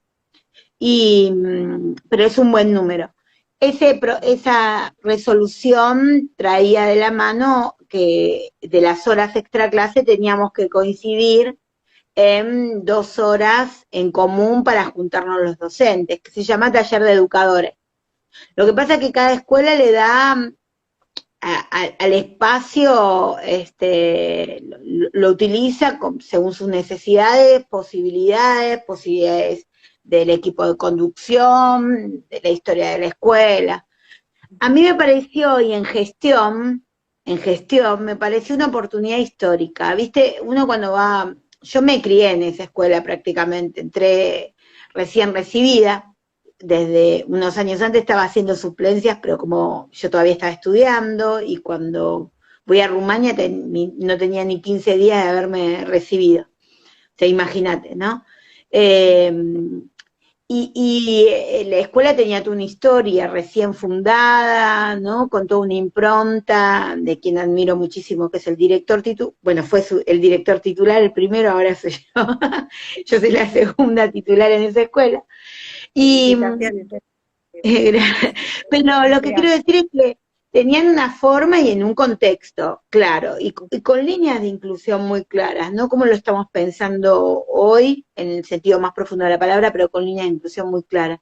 Speaker 3: pero es un buen número. Esa resolución traía de la mano que de las horas extra clase teníamos que coincidir en 2 horas en común para juntarnos los docentes, que se llama taller de educadores. Lo que pasa es que cada escuela le da al espacio, lo utiliza según sus necesidades, posibilidades del equipo de conducción, de la historia de la escuela. A mí me pareció, y en gestión, me pareció una oportunidad histórica. Viste, uno cuando va, yo me crié en esa escuela prácticamente, entré recién recibida, desde unos años antes estaba haciendo suplencias, pero como yo todavía estaba estudiando, y cuando voy a Rumania no tenía ni 15 días de haberme recibido. O sea, imagínate, ¿no? Eh, la escuela tenía toda una historia recién fundada, ¿no? Con toda una impronta de quien admiro muchísimo, que es el director titular. Bueno, fue el director titular el primero, ahora soy yo. Yo soy la segunda titular en esa escuela. Y, pero lo que quiero decir es que tenían una forma y en un contexto claro, y con líneas de inclusión muy claras, no como lo estamos pensando hoy, en el sentido más profundo de la palabra, pero con líneas de inclusión muy claras.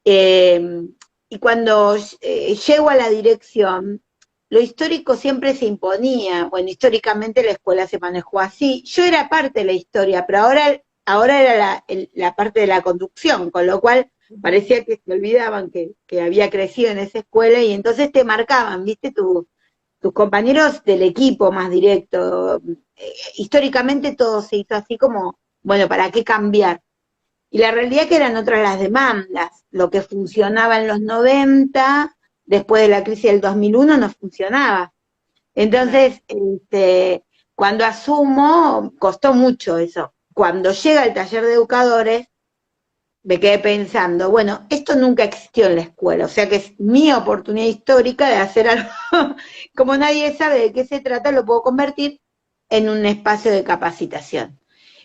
Speaker 3: Y cuando llego a la dirección, lo histórico siempre se imponía. Bueno, históricamente la escuela se manejó así. Yo era parte de la historia, pero ahora era la parte de la conducción, con lo cual parecía que se olvidaban que había crecido en esa escuela y entonces te marcaban, ¿viste? Tus compañeros del equipo más directo. Históricamente todo se hizo así como, bueno, ¿para qué cambiar? Y la realidad es que eran otras las demandas. Lo que funcionaba en los 90, después de la crisis del 2001, no funcionaba. Entonces, cuando asumo, costó mucho eso. Cuando llega el taller de educadores, me quedé pensando, bueno, esto nunca existió en la escuela, o sea que es mi oportunidad histórica de hacer algo, como nadie sabe de qué se trata, lo puedo convertir en un espacio de capacitación.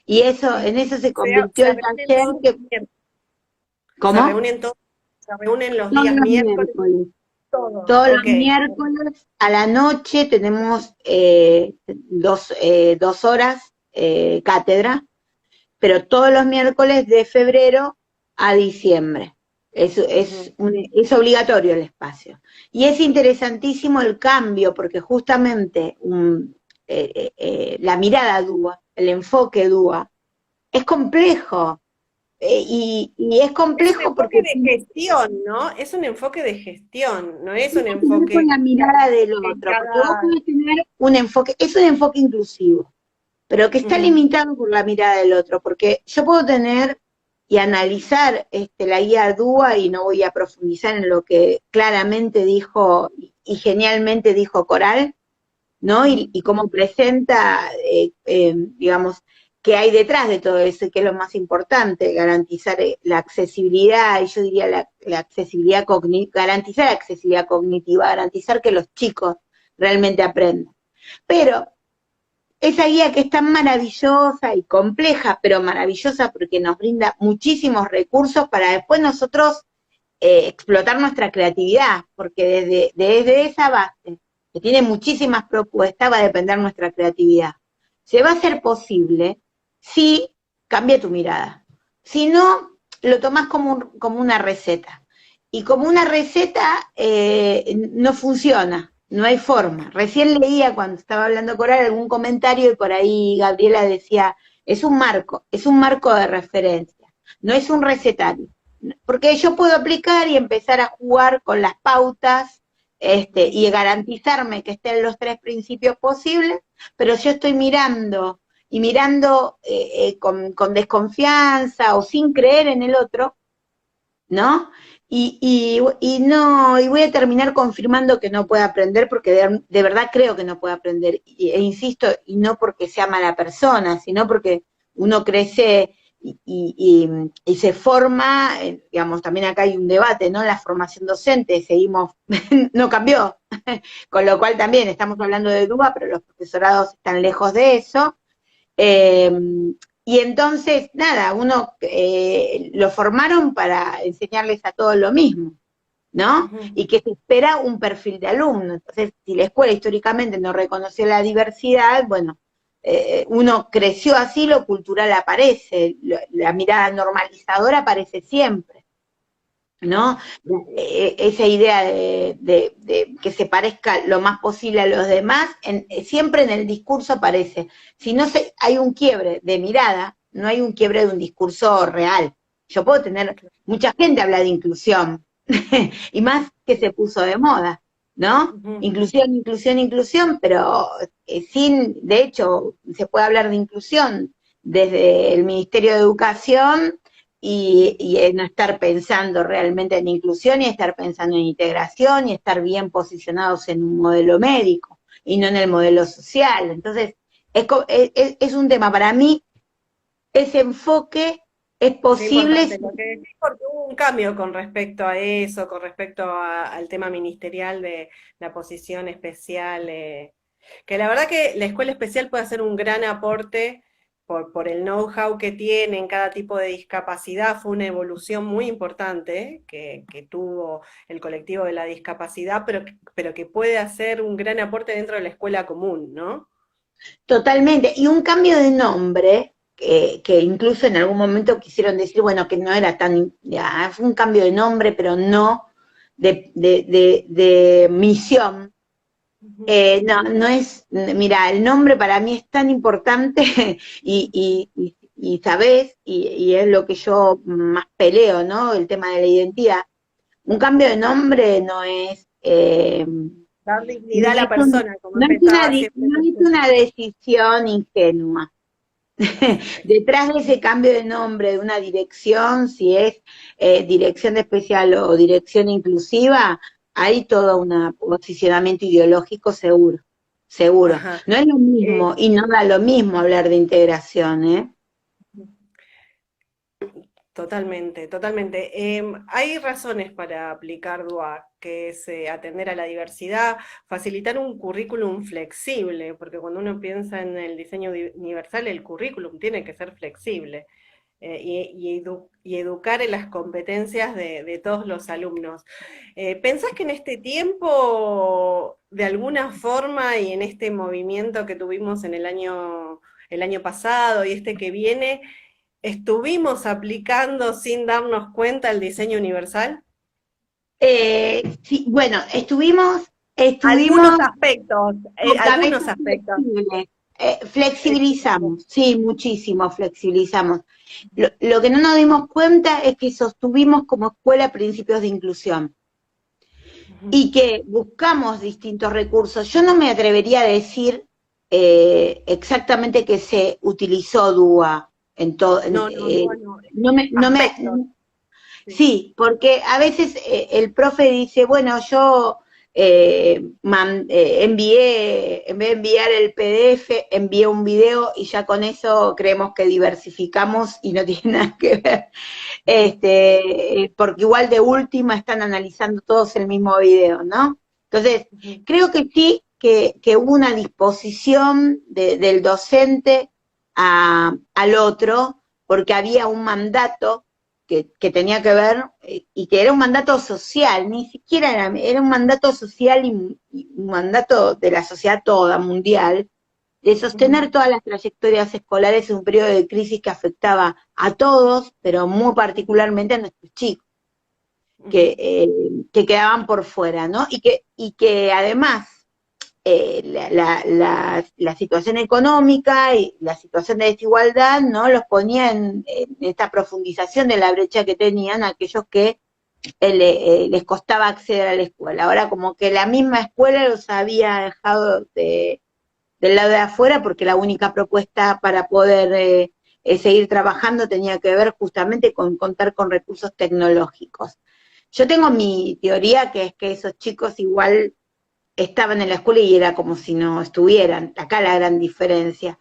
Speaker 3: Y eso, en eso se convirtió el taller que... ¿Cómo?
Speaker 1: Se reúnen los
Speaker 3: Todos
Speaker 1: días
Speaker 3: los
Speaker 1: miércoles.
Speaker 3: Todos los miércoles a la noche tenemos 2 horas cátedra, pero todos los miércoles de febrero a diciembre. Es obligatorio el espacio. Y es interesantísimo el cambio, porque justamente la mirada DUA, el enfoque DUA, es complejo. Y es complejo porque...
Speaker 1: Es un enfoque de gestión, ¿no? Es un enfoque de gestión, no es un
Speaker 3: tiene que ver
Speaker 1: enfoque...
Speaker 3: con la mirada del otro, porque vos podés tener un enfoque, es un enfoque inclusivo, pero que está limitado por la mirada del otro, porque yo puedo tener y analizar la guía DUA, y no voy a profundizar en lo que claramente dijo y genialmente dijo Coral, ¿no? Y cómo presenta, digamos, qué hay detrás de todo eso, y qué es lo más importante, garantizar la accesibilidad, y yo diría la accesibilidad cognitiva, garantizar la accesibilidad cognitiva, garantizar que los chicos realmente aprendan. Pero esa guía que es tan maravillosa y compleja, pero maravillosa porque nos brinda muchísimos recursos para después nosotros explotar nuestra creatividad, porque desde esa base, que tiene muchísimas propuestas, va a depender nuestra creatividad. Se va a hacer posible si cambia tu mirada. Si no, lo tomás como una receta. Y como una receta no funciona. No hay forma. Recién leía cuando estaba hablando con él algún comentario y por ahí Gabriela decía, es un marco de referencia, no es un recetario. Porque yo puedo aplicar y empezar a jugar con las pautas y garantizarme que estén los 3 principios posibles, pero yo estoy mirando con desconfianza o sin creer en el otro, ¿no? Y voy a terminar confirmando que no puede aprender, porque de verdad creo que no puede aprender, e insisto, y no porque sea mala persona, sino porque uno crece y se forma, digamos, también acá hay un debate, ¿no? La formación docente, seguimos, no cambió, con lo cual también estamos hablando de DUA, pero los profesorados están lejos de eso. Y entonces, nada, uno lo formaron para enseñarles a todos lo mismo, ¿no? Y que se espera un perfil de alumno. Entonces, si la escuela históricamente no reconoció la diversidad, bueno, uno creció así, lo cultural aparece, la mirada normalizadora aparece siempre, ¿no? Esa idea de que se parezca lo más posible a los demás, siempre en el discurso aparece. Si no hay un quiebre de mirada, no hay un quiebre de un discurso real. Yo puedo tener, mucha gente habla de inclusión, y más que se puso de moda, ¿no?
Speaker 1: Ujú.
Speaker 3: Inclusión, inclusión, inclusión, pero de hecho, se puede hablar de inclusión desde el Ministerio de Educación y no estar pensando realmente en inclusión y estar pensando en integración y estar bien posicionados en un modelo médico y no en el modelo social. Entonces, es un tema para mí, ese enfoque es
Speaker 1: Qué
Speaker 3: posible
Speaker 1: importante lo que decís, porque hubo un cambio con respecto a eso, con respecto al tema ministerial de la posición especial, que la verdad que la escuela especial puede hacer un gran aporte por el know-how que tiene en cada tipo de discapacidad. Fue una evolución muy importante que tuvo el colectivo de la discapacidad, pero que puede hacer un gran aporte dentro de la escuela común, ¿no?
Speaker 3: totalmente. Y un cambio de nombre, que incluso en algún momento quisieron decir, bueno, que no era tan, ya, fue un cambio de nombre, pero no de misión.
Speaker 1: Ujú.
Speaker 3: No, no es, mira, el nombre para mí es tan importante y sabés, y es lo que yo más peleo, ¿no? El tema de la identidad. Un cambio de nombre no es,
Speaker 1: Dar
Speaker 3: no
Speaker 1: dignidad a la
Speaker 3: es,
Speaker 1: persona, como empezaba siempre.
Speaker 3: no es una decisión ingenua. Detrás de ese cambio de nombre de una dirección, si es dirección especial o dirección inclusiva, hay todo un posicionamiento ideológico seguro, seguro.
Speaker 1: Ajá.
Speaker 3: No es lo
Speaker 1: Eh,
Speaker 3: mismo y no da lo mismo hablar de integración, ¿eh?
Speaker 1: Totalmente, totalmente. Hay razones para aplicar DUAC, que es atender a la diversidad, facilitar un currículum flexible, porque cuando uno piensa en el diseño universal, el currículum tiene que ser flexible, y educar en las competencias de todos los alumnos. ¿Pensás que en este tiempo, de alguna forma, y en este movimiento que tuvimos en el año pasado y este que viene, estuvimos aplicando sin darnos cuenta el diseño universal?
Speaker 3: Sí, bueno,
Speaker 1: Algunos
Speaker 3: estuvimos
Speaker 1: aspectos,
Speaker 3: con
Speaker 1: algunos
Speaker 3: cabezas
Speaker 1: aspectos.
Speaker 3: flexibles.
Speaker 1: Exacto.
Speaker 3: Flexibilizamos, sí, muchísimo flexibilizamos. Lo que no nos dimos cuenta es que sostuvimos como escuela principios de inclusión
Speaker 1: Ujú.
Speaker 3: y que buscamos distintos recursos. Yo no me atrevería a decir exactamente que se utilizó DUA en todo.
Speaker 1: No, no, bueno,
Speaker 3: No me,
Speaker 1: aspectos. Sí.
Speaker 3: Sí, porque a veces el profe dice, bueno, yo envié, en vez de enviar el PDF, envié un video y ya con eso creemos que diversificamos y no tiene nada que ver. Porque igual de última están analizando todos el mismo video, ¿no? Entonces,
Speaker 1: Ujú.
Speaker 3: creo que sí, que hubo una disposición del docente al otro, porque había un mandato que tenía que ver, y que era un mandato social, ni siquiera era un mandato social y un mandato de la sociedad toda, mundial, de sostener
Speaker 1: Ujú.
Speaker 3: todas las trayectorias escolares en un periodo de crisis que afectaba a todos, pero muy particularmente a nuestros chicos,
Speaker 1: Ujú.
Speaker 3: que quedaban por fuera, ¿no? Y que además la situación económica y la situación de desigualdad, ¿no? Los ponía en esta profundización de la brecha que tenían aquellos que les costaba acceder a la escuela. Ahora como que la misma escuela los había dejado del lado de afuera porque la única propuesta para poder seguir trabajando tenía que ver justamente con contar con recursos tecnológicos. Yo tengo mi teoría, que es que esos chicos igual estaban en la escuela y era como si no estuvieran. Acá la gran diferencia,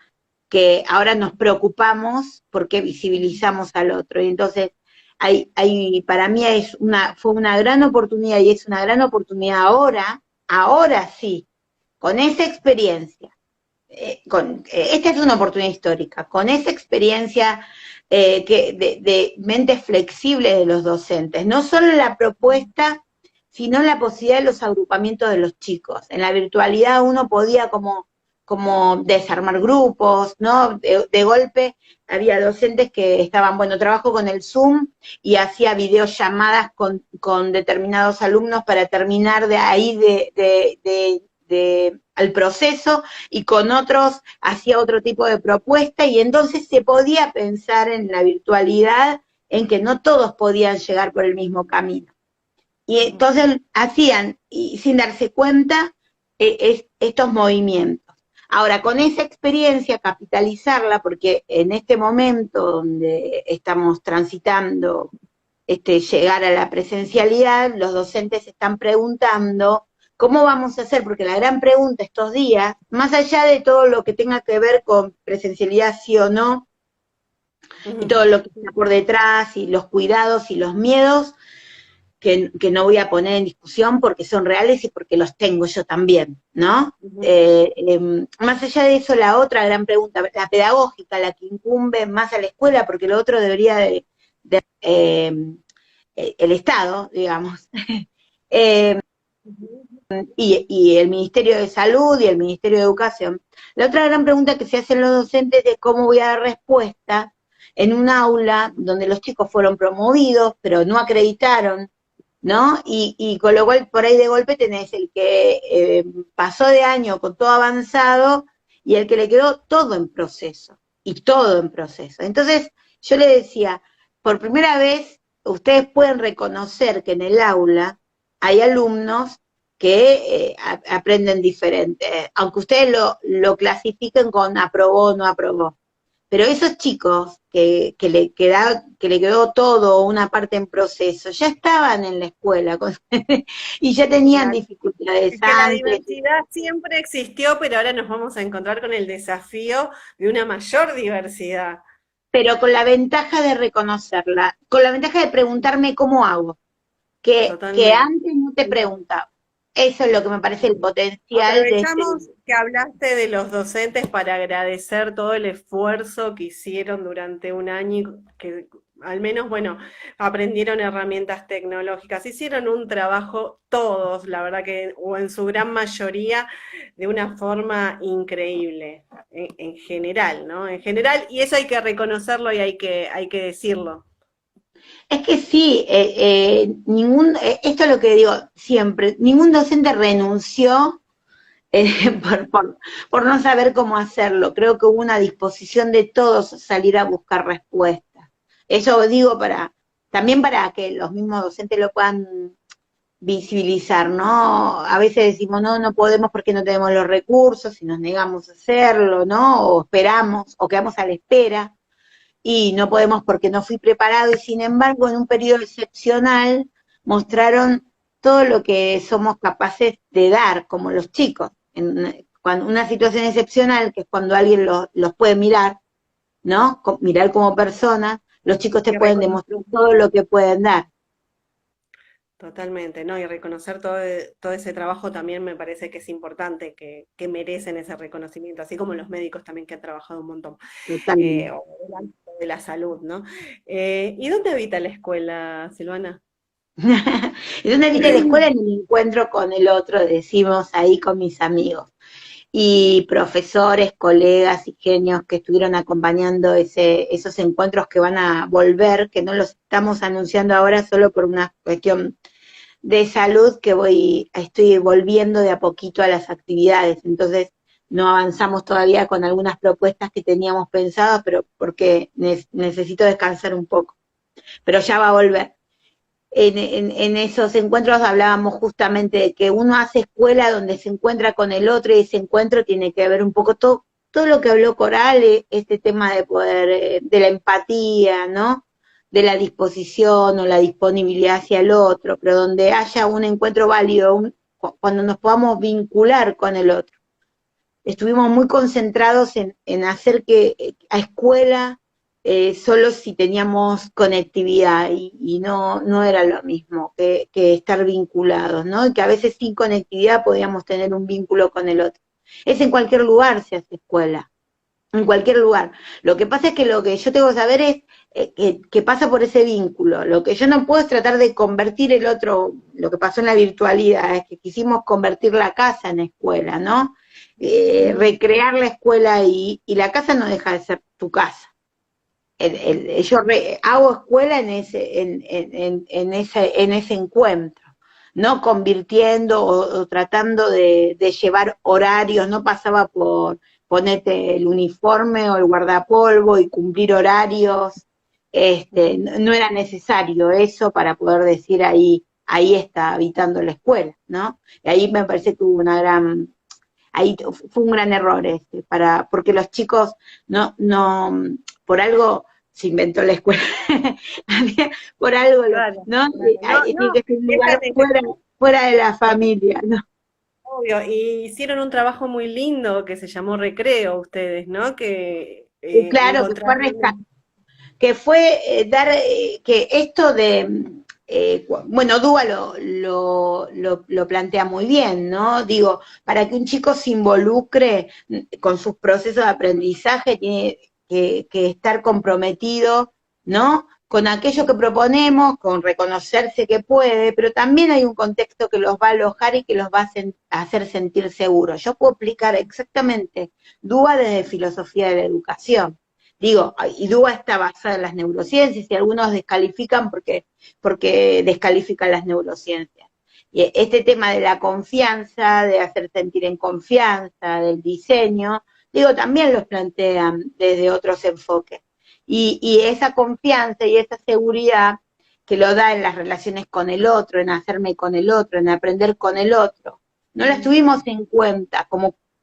Speaker 3: que ahora nos preocupamos porque visibilizamos al otro. Y entonces, para mí fue una gran oportunidad y es una gran oportunidad ahora sí, con esa experiencia, esta es una oportunidad histórica, con esa experiencia de mente flexible de los docentes, no solo la propuesta, sino la posibilidad de los agrupamientos de los chicos. En la virtualidad uno podía como desarmar grupos, ¿no? De golpe había docentes que estaban, bueno, trabajo con el Zoom y hacía videollamadas con determinados alumnos para terminar de ahí al proceso, y con otros hacía otro tipo de propuesta, y entonces se podía pensar en la virtualidad en que no todos podían llegar por el mismo camino. Y entonces hacían, y sin darse cuenta, estos movimientos. Ahora, con esa experiencia, capitalizarla, porque en este momento donde estamos transitando llegar a la presencialidad, los docentes están preguntando cómo vamos a hacer, porque la gran pregunta estos días, más allá de todo lo que tenga que ver con presencialidad sí o no, y todo lo que está por detrás, y los cuidados y los miedos, que no voy a poner en discusión porque son reales y porque los tengo yo también, ¿no? Más allá de eso, la otra gran pregunta, la pedagógica, la que incumbe más a la escuela, porque lo otro debería el Estado, digamos, y el Ministerio de Salud y el Ministerio de Educación. La otra gran pregunta que se hacen los docentes es cómo voy a dar respuesta en un aula donde los chicos fueron promovidos, pero no acreditaron, ¿no? Y con lo cual por ahí de golpe tenés el que pasó de año con todo avanzado y el que le quedó todo en proceso, y todo en proceso. Entonces yo le decía, por primera vez ustedes pueden reconocer que en el aula hay alumnos que aprenden diferente, aunque ustedes lo clasifiquen con aprobó o no aprobó. Pero esos chicos que le quedó todo, una parte en proceso, ya estaban en la escuela y ya tenían dificultades
Speaker 1: Es que la
Speaker 3: antes.
Speaker 1: diversidad siempre existió, pero ahora nos vamos a encontrar con el desafío de una mayor diversidad.
Speaker 3: Pero con la ventaja de reconocerla, con la ventaja de preguntarme cómo hago, que
Speaker 1: Totalmente.
Speaker 3: antes no te preguntaba. Eso es lo que me parece el potencial de
Speaker 1: Aprovechamos que hablaste de los docentes para agradecer todo el esfuerzo que hicieron durante un año, y que al menos, bueno, aprendieron herramientas tecnológicas, hicieron un trabajo todos, la verdad que, o en su gran mayoría, de una forma increíble, en general, ¿no? En general, y eso hay que reconocerlo y hay que decirlo.
Speaker 3: Es que sí, esto es lo que digo siempre, ningún docente renunció por no saber cómo hacerlo. Creo que hubo una disposición de todos a salir a buscar respuestas. Eso digo también para que los mismos docentes lo puedan visibilizar, ¿no? A veces decimos, no, no podemos porque no tenemos los recursos y nos negamos a hacerlo, ¿no? O esperamos, o quedamos a la espera y no podemos porque no fui preparado, y sin embargo en un periodo excepcional mostraron todo lo que somos capaces de dar, como los chicos, en una situación excepcional, que es cuando alguien los puede mirar, ¿no? Mirar como persona, los chicos te
Speaker 1: Y
Speaker 3: pueden demostrar todo lo que pueden dar.
Speaker 1: totalmente, ¿no? Y reconocer todo ese trabajo también me parece que es importante, que merecen ese reconocimiento, así como los médicos también que han trabajado un montón,
Speaker 3: Totalmente.
Speaker 1: o del ámbito de la salud, ¿no? ¿Y dónde habita la escuela, Silvana?
Speaker 3: Es una visita a la escuela en el encuentro con el otro, decimos ahí con mis amigos. Y profesores, colegas y genios que estuvieron acompañando esos encuentros que van a volver, que no los estamos anunciando ahora solo por una cuestión de salud, que estoy volviendo de a poquito a las actividades. Entonces no avanzamos todavía con algunas propuestas que teníamos pensadas, pero porque necesito descansar un poco. Pero ya va a volver. En esos encuentros hablábamos justamente de que uno hace escuela donde se encuentra con el otro, y ese encuentro tiene que ver un poco todo lo que habló Coral, este tema de poder, de la empatía, ¿no? De la disposición o la disponibilidad hacia el otro, pero donde haya un encuentro válido, cuando nos podamos vincular con el otro. Estuvimos muy concentrados en hacer que a escuela solo si teníamos conectividad, y no era lo mismo que estar vinculados, ¿no? Y que a veces sin conectividad podíamos tener un vínculo con el otro. Es en cualquier lugar se hace escuela, en cualquier lugar. Lo que pasa es que lo que yo tengo que saber es que pasa por ese vínculo. Lo que yo no puedo es tratar de convertir el otro, lo que pasó en la virtualidad, es que quisimos convertir la casa en escuela, ¿no? Recrear la escuela, y la casa no deja de ser tu casa. Yo hago escuela en ese encuentro, no convirtiendo o tratando de llevar horarios. No pasaba por ponerte el uniforme o el guardapolvo y cumplir horarios. No era necesario eso para poder decir ahí ahí está habitando la escuela, ¿no? Y ahí me parece que hubo ahí fue un gran error porque los chicos por algo se inventó la escuela, por algo,
Speaker 1: Claro,
Speaker 3: ¿no?
Speaker 1: claro. No,
Speaker 3: Tiene
Speaker 1: no,
Speaker 3: que ser un
Speaker 1: esa
Speaker 3: lugar fuera de la familia, ¿no?
Speaker 1: obvio, y hicieron un trabajo muy lindo que se llamó Recreo ustedes, ¿no? Que
Speaker 3: Y claro,
Speaker 1: encontraron.
Speaker 3: que fue dar, que esto bueno, Dúa lo plantea muy bien, ¿no? Digo, para que un chico se involucre con sus procesos de aprendizaje, tiene que estar comprometido, ¿no? Con aquello que proponemos, con reconocerse que puede, pero también hay un contexto que los va a alojar y que los va a hacer sentir seguros. Yo puedo explicar exactamente Dúa desde filosofía de la educación. Digo, y DUA está basada en las neurociencias y algunos descalifican porque descalifican las neurociencias. Y este tema de la confianza, de hacer sentir en confianza, del diseño, digo, también los plantean desde otros enfoques. Y esa confianza y esa seguridad que lo da en las relaciones con el otro, en hacerme con el otro, en aprender con el otro, no las tuvimos en cuenta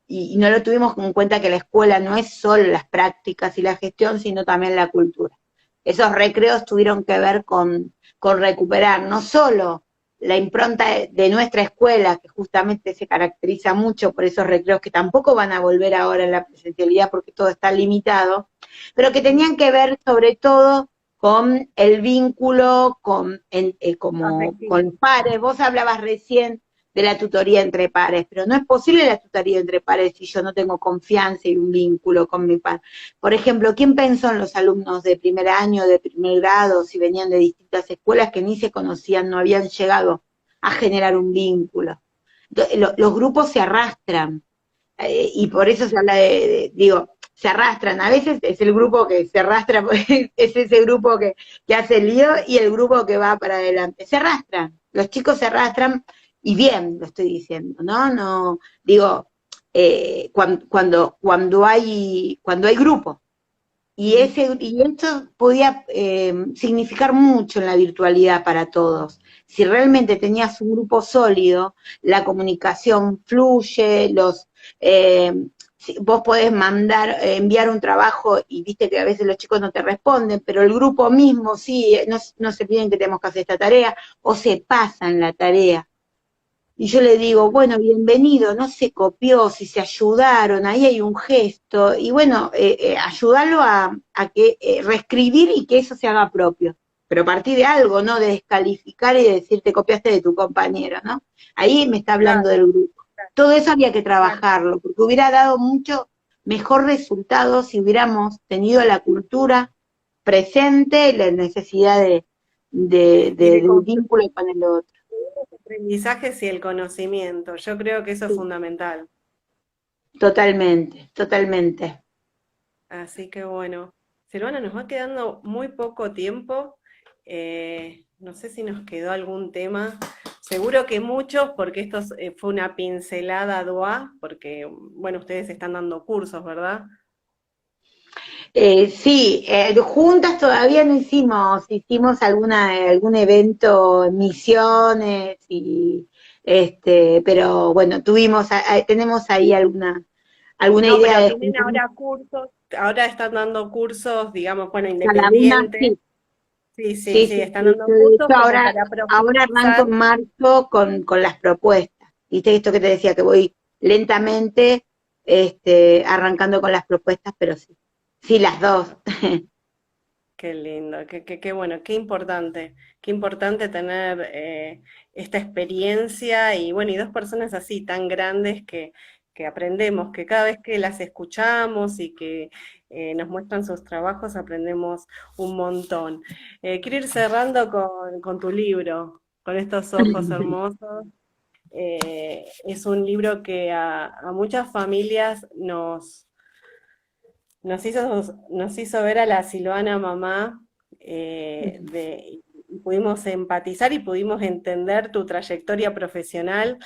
Speaker 3: y no lo tuvimos en cuenta que la escuela no es solo las prácticas y la gestión, sino también la cultura. Esos recreos tuvieron que ver con recuperar no solo la impronta de nuestra escuela, que justamente se caracteriza mucho por esos recreos que tampoco van a volver ahora en la presencialidad porque todo está limitado, pero que tenían que ver sobre todo con el vínculo con los pares. Vos hablabas recién de la tutoría entre pares, pero no es posible la tutoría entre pares si yo no tengo confianza y un vínculo con mi par. Por ejemplo, ¿quién pensó en los alumnos de primer año, de primer grado, si venían de distintas escuelas que ni se conocían, no habían llegado a generar un vínculo? Los grupos se arrastran, y por eso se habla digo, se arrastran, a veces es el grupo que se arrastra, es ese grupo que hace el lío y el grupo que va para adelante, se arrastran, los chicos se arrastran, y bien lo estoy diciendo, ¿no? No, digo, cuando hay grupo, y esto podía significar mucho en la virtualidad para todos. Si realmente tenías un grupo sólido, la comunicación fluye, eh, vos podés enviar un trabajo y viste que a veces los chicos no te responden, pero el grupo mismo sí, no se piden que tenemos que hacer esta tarea, o se pasan la tarea. Y yo le digo, bueno, bienvenido, no se copió, si se ayudaron, ahí hay un gesto, y bueno, ayudarlo a que reescribir y que eso se haga propio. Pero a partir de algo, ¿no? De descalificar y de decir te copiaste de tu compañero, ¿no? Ahí me está hablando
Speaker 1: Claro,
Speaker 3: del grupo. Todo eso había que
Speaker 1: claro.
Speaker 3: trabajarlo, porque hubiera dado mucho mejor resultado si hubiéramos tenido la cultura presente, la necesidad
Speaker 1: Y de
Speaker 3: del vínculo con el otro.
Speaker 1: los aprendizajes y el conocimiento, yo creo que eso es
Speaker 3: Sí,
Speaker 1: fundamental.
Speaker 3: totalmente, totalmente.
Speaker 1: Así que bueno, Silvana, nos va quedando muy poco tiempo. No sé si nos quedó algún tema. Seguro que muchos, porque fue una pincelada DOA, porque, bueno, ustedes están dando cursos, ¿verdad?
Speaker 3: Sí, juntas todavía no hicimos algún evento en Misiones pero bueno, tenemos ahí alguna
Speaker 1: No,
Speaker 3: idea
Speaker 1: pero
Speaker 3: de
Speaker 1: tienen
Speaker 3: juntarnos
Speaker 1: ahora cursos, ahora están dando cursos, digamos, bueno,
Speaker 3: cada una,
Speaker 1: independientes.
Speaker 3: sí,
Speaker 1: Sí, sí,
Speaker 3: sí,
Speaker 1: sí,
Speaker 3: sí,
Speaker 1: están
Speaker 3: sí.
Speaker 1: dando
Speaker 3: De
Speaker 1: cursos
Speaker 3: hecho,
Speaker 1: como para
Speaker 3: ahora arranco
Speaker 1: profundizar.
Speaker 3: en marzo con las propuestas. ¿Viste esto que te decía, que voy lentamente arrancando con las propuestas, pero sí, sí, las dos.
Speaker 1: Qué lindo, qué bueno, qué importante tener esta experiencia y bueno, y dos personas así tan grandes que aprendemos, que cada vez que las escuchamos y que nos muestran sus trabajos, aprendemos un montón. Quiero ir cerrando con tu libro, con estos ojos hermosos. Es un libro que a muchas familias nos hizo ver a la Silvana mamá, y pudimos empatizar y pudimos entender tu trayectoria profesional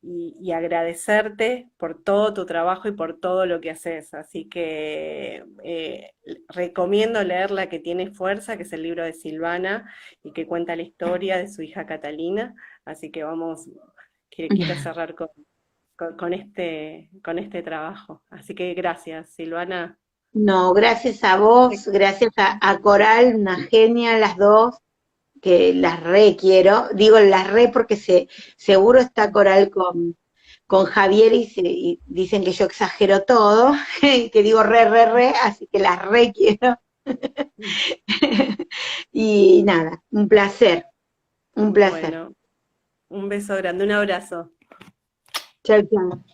Speaker 1: y agradecerte por todo tu trabajo y por todo lo que haces. Así que recomiendo leer La que tiene fuerza, que es el libro de Silvana y que cuenta la historia de su hija Catalina. Así que quiero cerrar con este trabajo. Así que gracias, Silvana.
Speaker 3: No, gracias a vos, gracias a Coral, una genia las dos, que las re quiero, digo las re porque seguro está Coral con Javier y dicen que yo exagero todo, que digo re, así que las re quiero. Y nada, un placer, un placer.
Speaker 1: Bueno, un beso grande, un abrazo.
Speaker 3: Chao, chao.